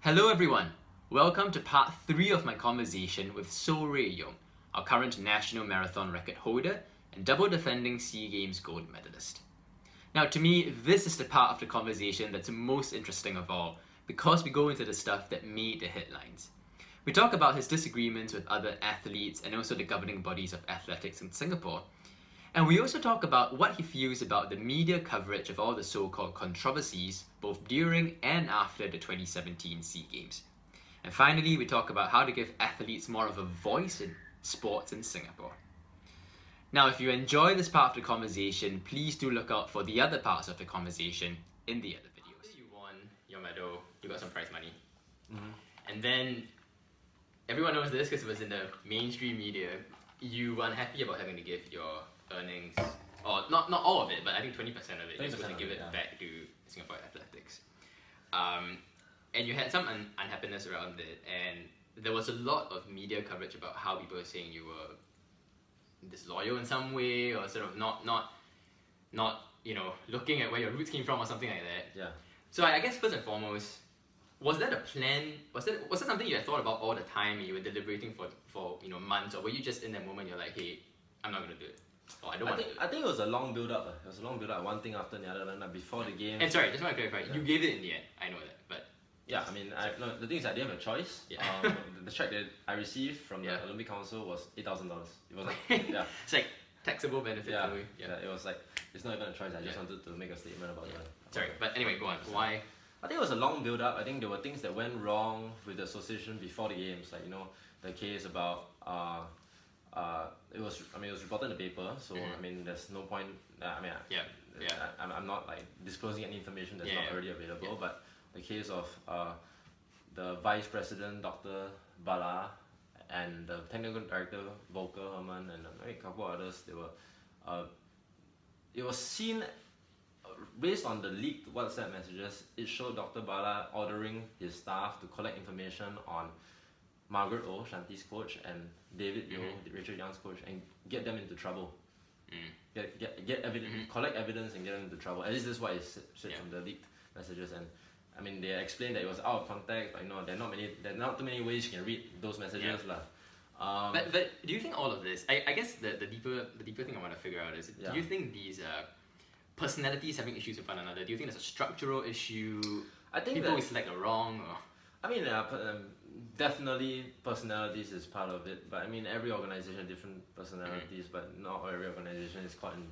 Hello everyone, welcome to part 3 of my conversation with So Rui Yong, our current national marathon record holder and double defending SEA Games gold medalist. Now to me, this is the part of the conversation that's most interesting of all, because we go into the stuff that made the headlines. We talk about his disagreements with other athletes and also the governing bodies of athletics in Singapore. And we also talk about what he feels about the media coverage of all the so-called controversies, both during and after the 2017 SEA Games. And finally, we talk about how to give athletes more of a voice in sports in Singapore. Now, if you enjoy this part of the conversation, please do look out for the other parts of the conversation in the other videos. After you won your medal, you got some prize money. And then, everyone knows this because it was in the mainstream media, you were unhappy about having to give your earnings, or not all of it, but I think 20% of it, you're supposed to give it back to Singapore Athletics. And you had some unhappiness around it, and there was a lot of media coverage about how people were saying you were disloyal in some way, or sort of not looking at where your roots came from or something like that. Yeah. So I guess first and foremost, was that a plan? Was that something you had thought about all the time and you were deliberating for months, or were you just in that moment you're like, hey, I'm not gonna do it? Oh, I think it was a long build up. It was a long build up, one thing after the other, before the game. And sorry, just want to clarify, you gave it in the end. I know that, but yeah, I mean, the thing is, I didn't have a choice. Yeah. The check that I received from the Olympic Council was $8,000. It was like, it's like taxable benefit. Yeah, it was like, it's not even a choice. I just wanted to make a statement about that. Sorry, but anyway, go on. Why? I think it was a long build up. I think there were things that went wrong with the association before the games, like the case about it was reported in the paper, so I mean there's no point. I'm not like disclosing any information that's not already available. But the case of the vice president Dr. Bala and the technical director Volker Herman and a couple others, they were it was seen based on the leaked WhatsApp messages. It showed Dr. Bala ordering his staff to collect information on Margaret O, Shanti's coach, and David Yeo, Rachel Young's coach, and get them into trouble. Get evidence, collect evidence, and get them into trouble. At least this is what is said from the leaked messages. And I mean, they explained that it was out of context. But there are not too many ways you can read those messages, But do you think all of this? I guess the deeper thing I want to figure out is, do you think these personalities having issues with one another? Do you think there's a structural issue? I think people always select the wrong. Or? I mean, definitely personalities is part of it, but I mean every organization has different personalities, but not every organization is caught in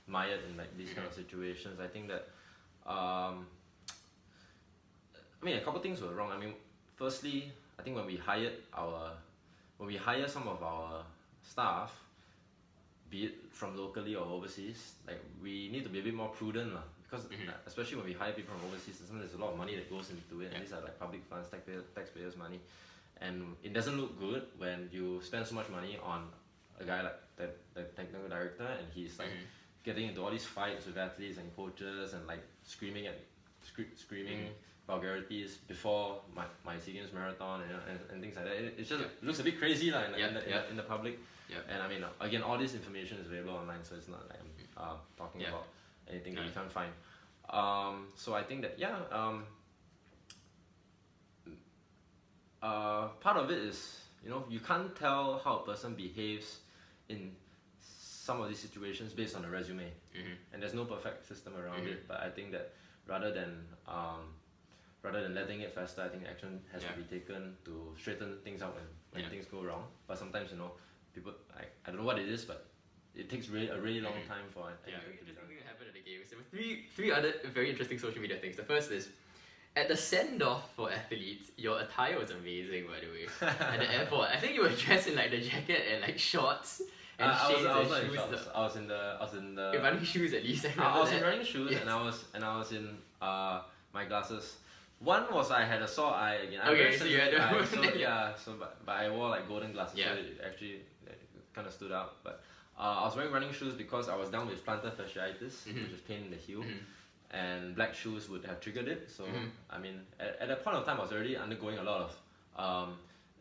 mired in these kind of situations. I think that I mean a couple things were wrong. I mean, firstly, I think when we hire some of our staff, be it from locally or overseas, we need to be a bit more prudent, because especially when we hire people from overseas, sometimes there's a lot of money that goes into it, and these are public funds, taxpayers' money, and it doesn't look good when you spend so much money on a guy like the technical director, and he's getting into all these fights with athletes and coaches, and screaming vulgarities before my SEA Games marathon and things like that. It just looks a bit crazy in the public. And I mean, again, all this information is available online, so it's not like I'm talking about anything that you can't find. So I think that part of it is you can't tell how a person behaves in some of these situations based on a resume, and there's no perfect system around it. But I think that rather than letting it fester, I think action has to be taken to straighten things out when things go wrong. But sometimes people, I don't know what it is, but it takes a really long time for it. Very interesting thing that happened at the game. So three other very interesting social media things. The first is, at the send-off for athletes, your attire was amazing, by the way. At the airport, I think you were dressed in the jacket and shorts and shades and shoes. I was in the running shoes at least. I was in running shoes, and I was in my glasses. One was I had a sore eye again. So you had but I wore golden glasses, so it actually kind of stood out. But I was wearing running shoes because I was down with plantar fasciitis, which is pain in the heel, and black shoes would have triggered it. So I mean, at that point of time, I was already undergoing a lot of.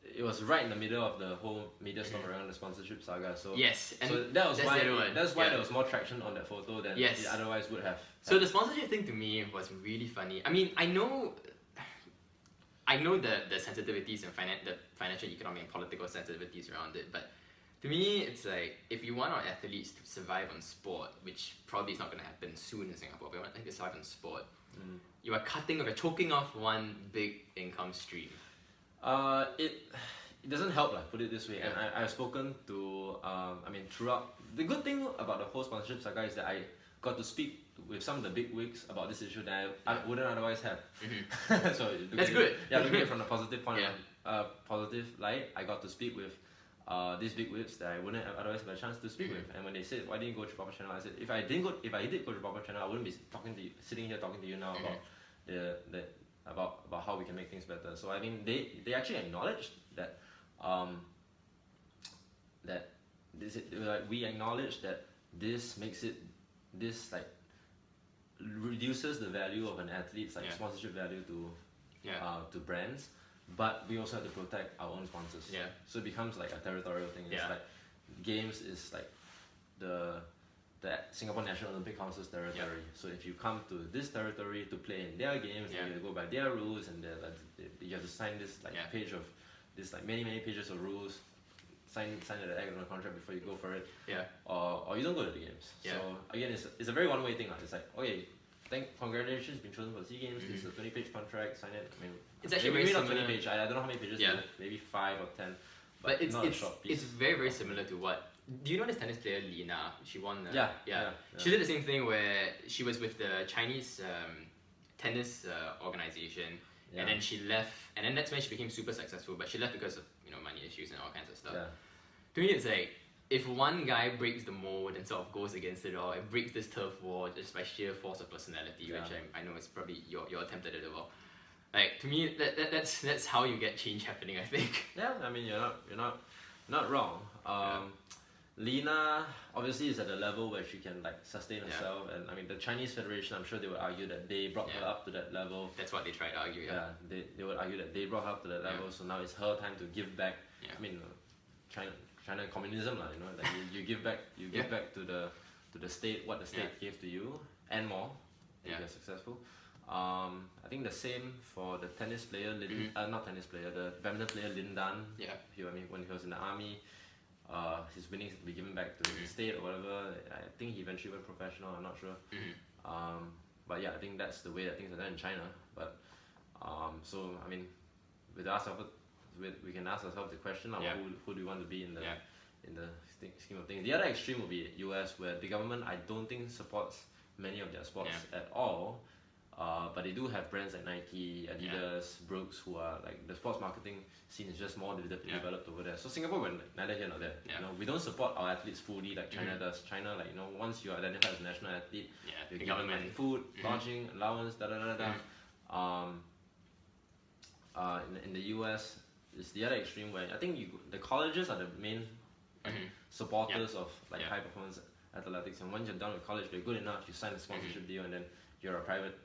It was right in the middle of the whole media storm around the sponsorship saga. So so that's why there was more traction on that photo than it otherwise would have. So the sponsorship thing to me was really funny. I mean, I know I know the sensitivities and the financial, economic, and political sensitivities around it, but to me, it's like if you want our athletes to survive on sport, which probably is not going to happen soon in Singapore, but we want them to survive on sport, you are choking off one big income stream. It doesn't help, like, put it this way. Yeah. And I've spoken to, throughout. The good thing about the whole sponsorship saga is that I got to speak with some of the big wigs about this issue that I wouldn't otherwise have. So That's good. Yeah, looking at it from the positive point, Yeah. positive light, I got to speak with these big wigs that I wouldn't have otherwise had a chance to speak with. And when they said, "Why didn't you go to proper channel?" I said, if I did go to proper channel, I wouldn't be sitting here talking to you now about about how we can make things better. So I mean, they actually acknowledged that we acknowledge that this reduces the value of an athlete's sponsorship value to brands, but we also have to protect our own sponsors. Yeah. So it becomes like a territorial thing. It's Yeah. like games is like the Singapore National Olympic Council's territory. So if you come to this territory to play in their games, then you have to go by their rules, and you have to sign this page of this many pages of rules. Sign the egg on the contract before you go for it. Yeah. Or you don't go to the games. Yeah. So again, it's a very one-way thing. It's like, okay, congratulations, been chosen for the SEA Games. This is a 20-page contract. Sign it. I mean, it's actually maybe very not similar. 20 page. I don't know how many pages. Yeah. Maybe 5 or 10. But not a short piece. it's very similar to what. Do you know this tennis player Lina? She won. Yeah. She did the same thing where she was with the Chinese tennis organization, and then she left, and then that's when she became super successful. But she left because of money issues and all kinds of stuff. Yeah. To me, it's like if one guy breaks the mold and sort of goes against it all, it breaks this turf war just by sheer force of personality, which I know is probably your attempt at it as well. Like, to me, that's how you get change happening, I think. Yeah, I mean, you're not wrong. Lina obviously is at a level where she can sustain herself, and I mean the Chinese Federation, I'm sure they would argue that they brought her up to that level. That's what they try to argue. Yeah, they would argue that they brought her up to that level, so now it's her time to give back. Yeah. I mean, China communism, you give back to the state what the state gave to you and more. If you're successful. I think the same for the tennis player, not tennis player, the badminton player Lin Dan. Yeah. When he was in the army, his winnings to be given back to the state or whatever. I think he eventually went professional. I'm not sure. But yeah, I think that's the way that things are done in China. But so I mean, we can ask ourselves the question of who do we want to be in the scheme of things. The other extreme would be US, where the government I don't think supports many of their sports at all. But they do have brands like Nike, Adidas, Brooks, who are the sports marketing scene is just more developed over there. So Singapore, we're neither here nor there. We don't support our athletes fully like China does. China, once you identify as a national athlete, you give them food, lodging, allowance, In the US, it's the other extreme where I think the colleges are the main supporters of high performance athletics, and once you're done with college, you're good enough, you sign a sponsorship deal, and then you're a private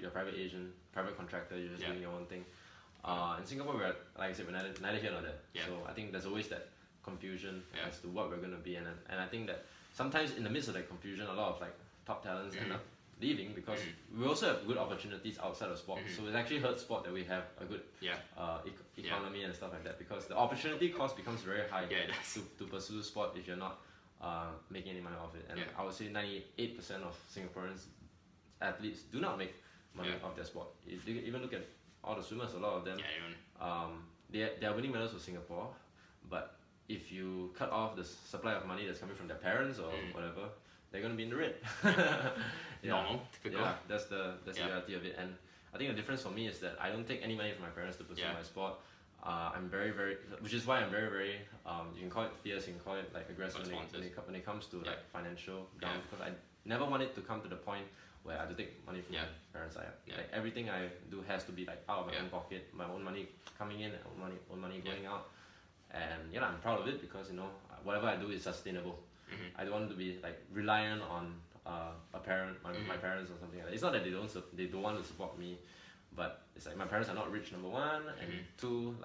you're a private agent, private contractor, you're just doing your own thing. In Singapore, we're like I said, we're neither here nor there. So I think there's always that confusion as to what we're going to be, and I think that sometimes in the midst of that confusion, a lot of top talents end up leaving because we also have good opportunities outside of sport. So it actually hurts sport that we have a good economy and stuff like that, because the opportunity cost becomes very high to pursue sport if you're not making any money off it. And I would say 98% of Singaporeans athletes do not make money off their sport. If you even look at all the swimmers, a lot of them, they are winning medals for Singapore, but if you cut off the supply of money that's coming from their parents or whatever, they're going to be in the red. Normal, typical. Yeah, that's the reality of it. And I think the difference for me is that I don't take any money from my parents to pursue my sport. I'm very, very, which is why I'm very, very, you can call it fierce, you can call it aggressive when it comes to financial ground, because I never want it to come to the point where I have to take money from my parents. Everything I do has to be out of my own pocket, my own money coming in, own money going out, and I'm proud of it because whatever I do is sustainable. I don't want to be reliant on a parent, my parents or something like that. It's not that they don't want to support me, but it's my parents are not rich, number one, and two,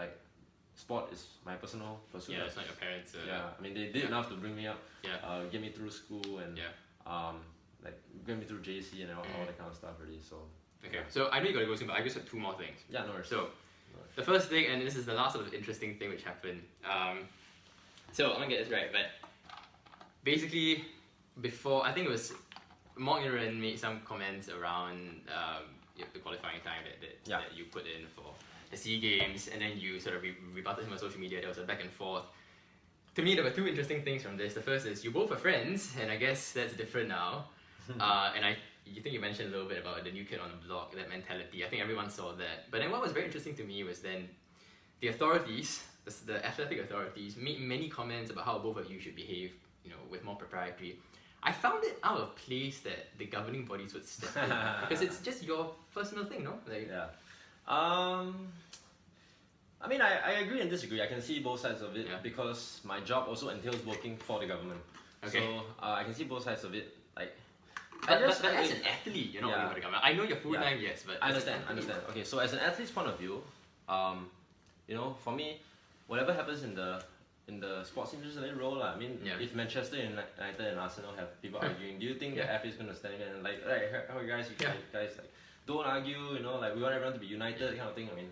sport is my personal pursuit. Yeah, it's not your parents. I mean, they did enough to bring me up, get me through school, and get me through JC and all that kind of stuff already. So okay, so I know you gotta go soon, but I just have two more things. Yeah, no worries. So The first thing, and this is the last sort of interesting thing which happened. So I'm gonna get this right, but basically, before I think it was Mark Inran made some comments around the qualifying time that you put in for the SEA Games, and then you sort of rebutted him on social media. There was a back and forth. To me, there were two interesting things from this. The first is you both are friends, and I guess that's different now. And you think you mentioned a little bit about the new kid on the block, that mentality. I think everyone saw that. But then what was very interesting to me was then the authorities, the athletic authorities, made many comments about how both of you should behave, with more propriety. I found it out of place that the governing bodies would step in because it's just your personal thing, no? Yeah. I mean, I agree and disagree. I can see both sides of it because my job also entails working for the government. Okay. So I can see both sides of it. But as an athlete, you're not working for the government. I know you're full-time, yes, but... I understand. Okay, so as an athlete's point of view, for me, whatever happens in the sports industry, let it roll. I mean, if Manchester United and Arsenal have people arguing, do you think the FA is going to stand there and how guys, don't argue, we want everyone to be united, kind of thing? I mean,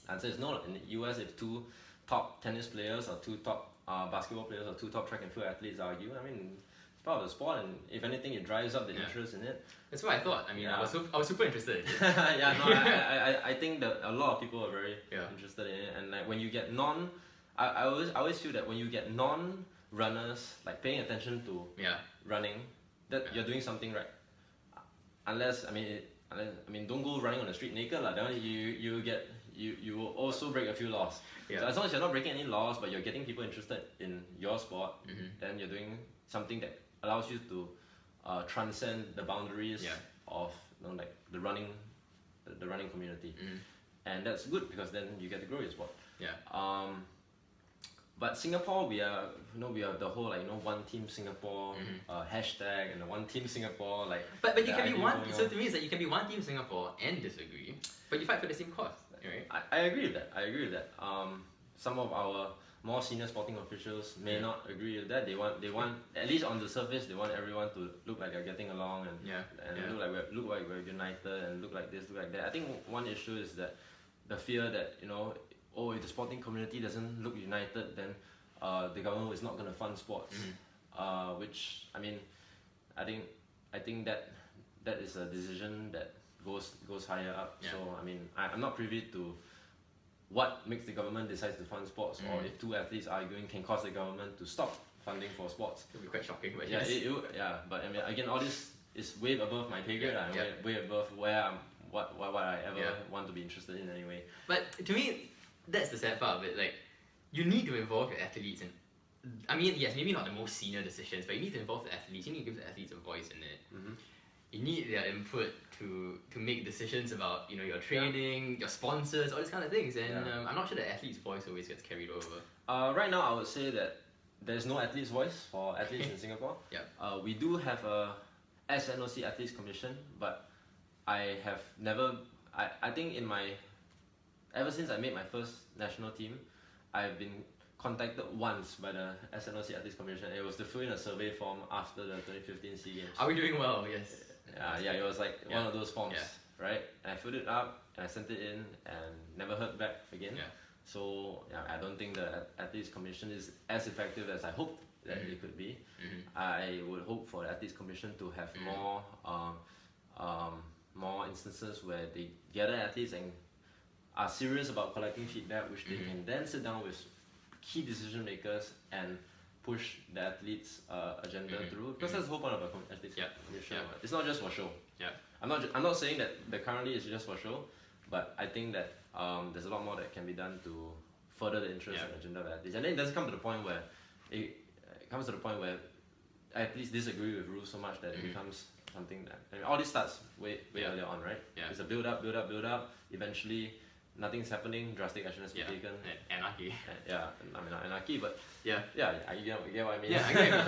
answer is no. In the US, if two top tennis players or two top basketball players or two top track and field athletes argue, I mean, it's part of the sport, and if anything, it drives up the interest in it. That's what I thought. I mean, I was super interested in it. I think that a lot of people are very interested in it, and when you get I always feel that when you get non-runners paying attention to running, that you're doing something right. Unless don't go running on the street naked lah. Then you will also break a few laws. So as long as you're not breaking any laws, but you're getting people interested in your sport, then you're doing something that allows you to transcend the boundaries of the running community, and that's good because then you get to grow your sport. But Singapore, we are the whole one team Singapore hashtag and the one team Singapore But you can be one. So to me, it's that you can be one team Singapore and disagree, but you fight for the same cause, right? I agree with that. Some of our more senior sporting officials may not agree with that. They want at least on the surface, they want everyone to look like they're getting along and look like we're united and look like this, look like that. I think one issue is that the fear that if the sporting community doesn't look united, then the government is not going to fund sports. Which I think that is a decision that goes higher up. So I mean, I'm not privy to what makes the government decide to fund sports, or if two athletes arguing can cause the government to stop funding for sports. It would be quite shocking, but but I mean, again, all this is way above my pay grade, way above where what I ever want to be interested in anyway. But to me, that's the sad part of it. You need to involve your athletes, and I mean, yes, maybe not the most senior decisions, but you need to involve the athletes. You need to give the athletes a voice in it. You need their input to make decisions about your training, your sponsors, all these kind of things. And I'm not sure the athlete's voice always gets carried over. Right now, I would say that there's no athlete's voice for athletes in Singapore. We do have a SNOC Athletes Commission, but I have never. I think ever since I made my first national team, I've been contacted once by the SNOC Athletes Commission. It was to fill in a survey form after the 2015 SEA Games. Are we doing well? Yes. It was one of those forms, right? And I filled it up and I sent it in and never heard back again. So I don't think the Athletes Commission is as effective as I hoped that it could be. I would hope for the Athletes Commission to have more instances where they gather athletes and are serious about collecting feedback, which they can then sit down with key decision makers and push the athletes' agenda through. Because that's the whole point of a athletes commission. It's not just for show. I'm not saying that the currently is just for show, but I think that there's a lot more that can be done to further the interest and agenda of athletes. And then it doesn't come to the point where athletes disagree with rules so much that it becomes something that all this starts way earlier on, right? It's a build up. Eventually, nothing's happening. Drastic action has been taken. Anarchy. I mean not anarchy, but you get what I mean. I get it.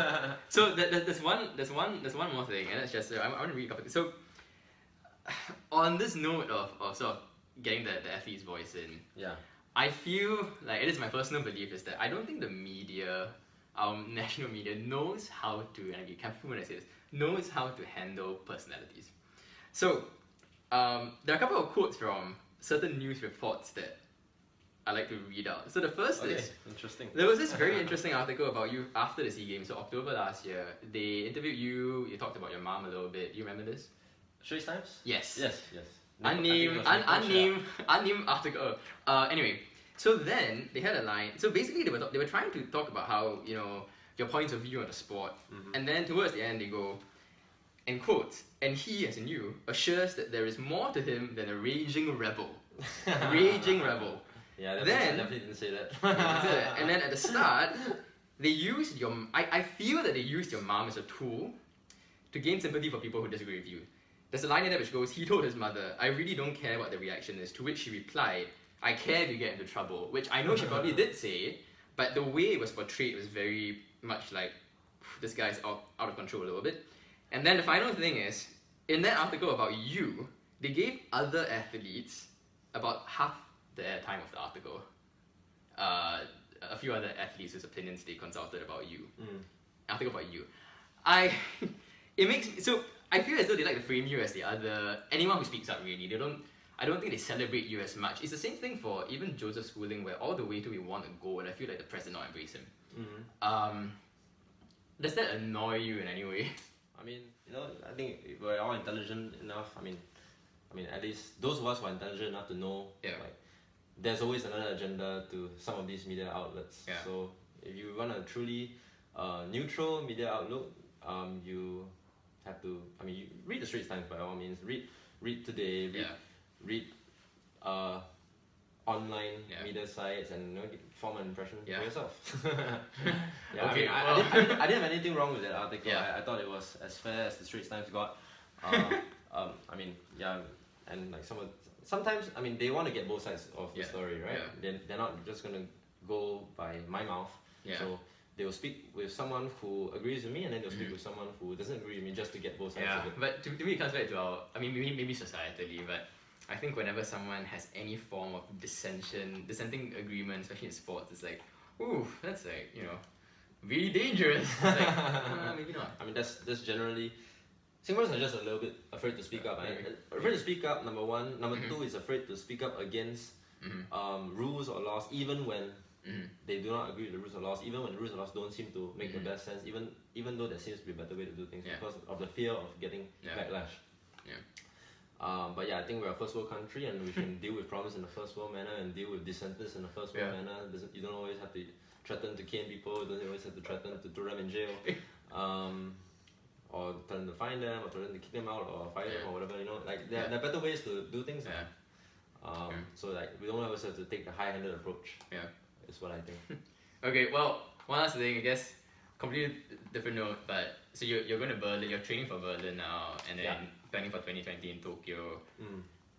So there's one more thing, and that's just I want to read a couple. So on this note of sort of getting the athlete's voice in, I feel like it is my personal belief is that I don't think the media, national media, knows how to, and I'll be careful when I say this, knows how to handle personalities. So there are a couple of quotes from certain news reports that I like to read out. So the first Okay, is, interesting. there was this very interesting article about you after the SEA Games. So October last year, they interviewed you. You talked about your mom a little bit. Do you remember this? Straits Times? Yes. Yes. Unnamed article. Anyway, so then they had a line. So basically, they were trying to talk about how, you know, your points of view on the sport, and then towards the end they go, and quote, and he, as in you, assures that there is more to him than a raging rebel. Raging rebel. Yeah, I Then- definitely didn't say that. And then at the start, they used your. I feel that they used your mom as a tool to gain sympathy for people who disagree with you. There's a line in there which goes, he told his mother, I really don't care what the reaction is, to which she replied, I care if you get into trouble, which I know she probably did say, but the way it was portrayed was very much like, this guy's out of control a little bit. And then the final thing is, in that article about you, they gave other athletes about half the airtime of the article. A few other athletes whose opinions they consulted about you. Article about you. It makes, so I feel as though they like to frame you as the other, anyone who speaks up really. I don't think they celebrate you as much. It's the same thing for even Joseph Schooling, where all the way to we want to go, and I feel like the press did not embrace him. Does that annoy you in any way? I mean, you know, I think we're all intelligent enough. I mean, at least those of us who are intelligent enough to know, Yeah. like, there's always another agenda to some of these media outlets. Yeah. So if you want a truly neutral media outlook, you have to. I mean, you read the Straits Times by all means. Read Today. Read online media sites, and, you know, form an impression for yourself. Yeah, Okay, I didn't have anything wrong with that article. Yeah. I thought it was as fair as the Straits Times got. I mean, yeah, and like sometimes, I mean, they want to get both sides of the story, right? They're not just gonna go by my mouth. Yeah. So they will speak with someone who agrees with me, and then they'll speak with someone who doesn't agree with me, just to get both sides of it. But to me it comes back to our, I mean, maybe societally, but I think whenever someone has any form of dissenting agreement, especially in sports, it's like, ooh, that's like, you know, really dangerous. It's like, maybe not. I mean, that's generally. Singaporeans are just a little bit afraid to speak up. Afraid to speak up, number one. Number two is afraid to speak up against rules or laws, even when they do not agree with the rules or laws, even when the rules or laws don't seem to make the best sense, even though there seems to be a better way to do things, because of the fear of getting backlash. But yeah, I think we're a first world country, and we can deal with problems in a first world manner and deal with dissenters in a first world manner. You don't always have to threaten to cane people, you don't always have to threaten to throw them in jail, or threaten to fine them, or threaten to kick them out, or fire them, or whatever, you know, like there are better ways to do things. So like, we don't always have to take the high-handed approach. Is what I think. Okay, well, one last thing, I guess, completely different note, but so you're going to Berlin, you're training for Berlin now, and then planning for 2020 in Tokyo.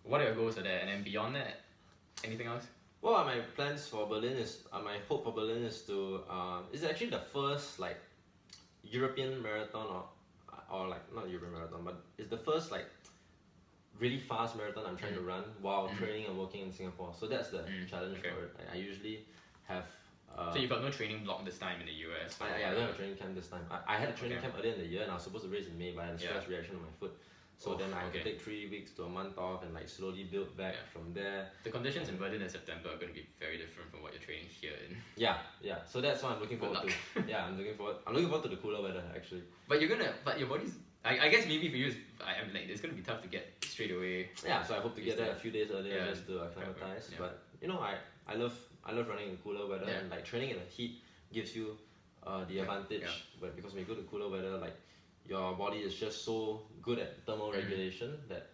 What are your goals for that? And then beyond that, anything else? Well, my plans for Berlin is, my hope for Berlin is to, it's actually the first like European marathon, or like, not European marathon, but it's the first like really fast marathon I'm trying to run while training and working in Singapore. So that's the challenge for it. I usually have. So you've got no training block this time in the US? I don't have a training camp this time. I had a training camp earlier in the year, and I was supposed to race in May, but I had a stress reaction on my foot. So then I had to take 3 weeks to a month off and like slowly build back from there. The conditions in Berlin in September are going to be very different from what you're training here in. Yeah. So that's what I'm looking forward to. I'm looking forward to the cooler weather actually. But your body's. I guess maybe for you, I'm like, it's going to be tough to get straight away. Yeah, so I hope to get there a few days earlier just to acclimatize. But you know, I love running in cooler weather, and like training in the heat gives you the advantage. But because when you go to cooler weather, like your body is just so good at thermal regulation that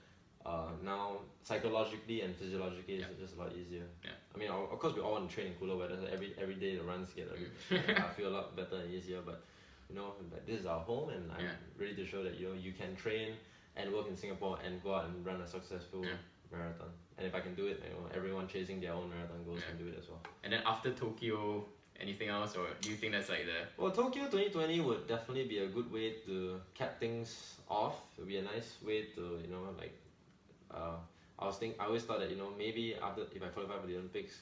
now psychologically and physiologically it's just a lot easier. I mean, of course we all want to train in cooler weather. So every day the runs get I feel a lot better and easier. But you know, like, this is our home, and I'm ready to show that you can train and work in Singapore and go out and run a successful marathon. And if I can do it, you know, everyone chasing their own marathon goals can do it as well. And then after Tokyo, anything else, or do you think that's like the... Well, Tokyo 2020 would definitely be a good way to cap things off. It would be a nice way to, you know, like, I always thought that, you know, maybe if I qualify for the Olympics,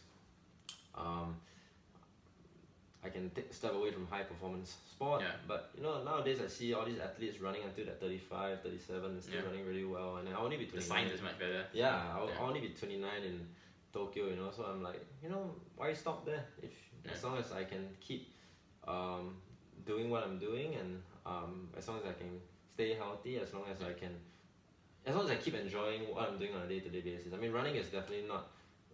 I can step away from high performance sport. Yeah. But you know, nowadays I see all these athletes running until they're 35, 37 and still running really well, and I'll only be 29. The science is much better. Yeah, I'll only be 29 in Tokyo, you know, so I'm like, you know, why stop there? If as long as I can keep doing what I'm doing, and as long as I can stay healthy, as long as I keep enjoying what I'm doing on a day-to-day basis. I mean, running is definitely not,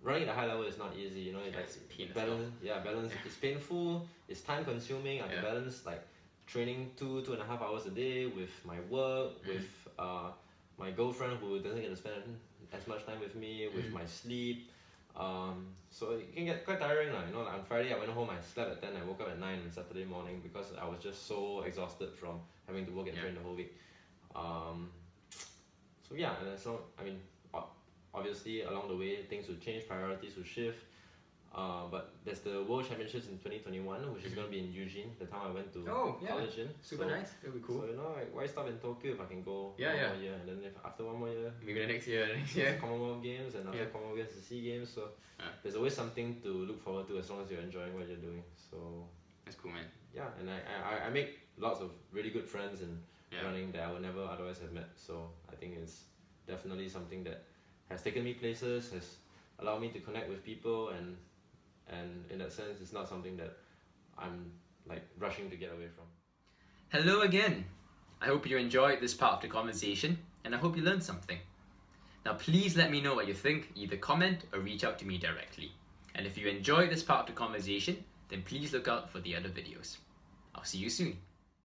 running at a high level is not easy, you know, It's balance, it's painful, it's time consuming. I have to balance like training 2.5 hours a day with my work, with my girlfriend who doesn't get to spend as much time with me, with my sleep. So it can get quite tiring, you know. Like on Friday I went home, I slept at 10, I woke up at 9 on Saturday morning because I was just so exhausted from having to work and train the whole week. So yeah, and so I mean, obviously along the way things will change, priorities will shift. But there's the World Championships in 2021, which is going to be in Eugene, the town I went to college in. Super nice. It'll be cool. So you know, like, why stop in Tokyo if I can go one more year, and then if after one more year, maybe the next year. Commonwealth Games, and after Commonwealth Games, the SEA Games. So there's always something to look forward to as long as you're enjoying what you're doing. So that's cool, man. Yeah, and I make lots of really good friends in running that I would never otherwise have met. So I think it's definitely something that has taken me places, has allowed me to connect with people, and in that sense, it's not something that I'm like rushing to get away from. Hello again. I hope you enjoyed this part of the conversation, and I hope you learned something. Now please let me know what you think, either comment or reach out to me directly. And if you enjoyed this part of the conversation, then please look out for the other videos. I'll see you soon.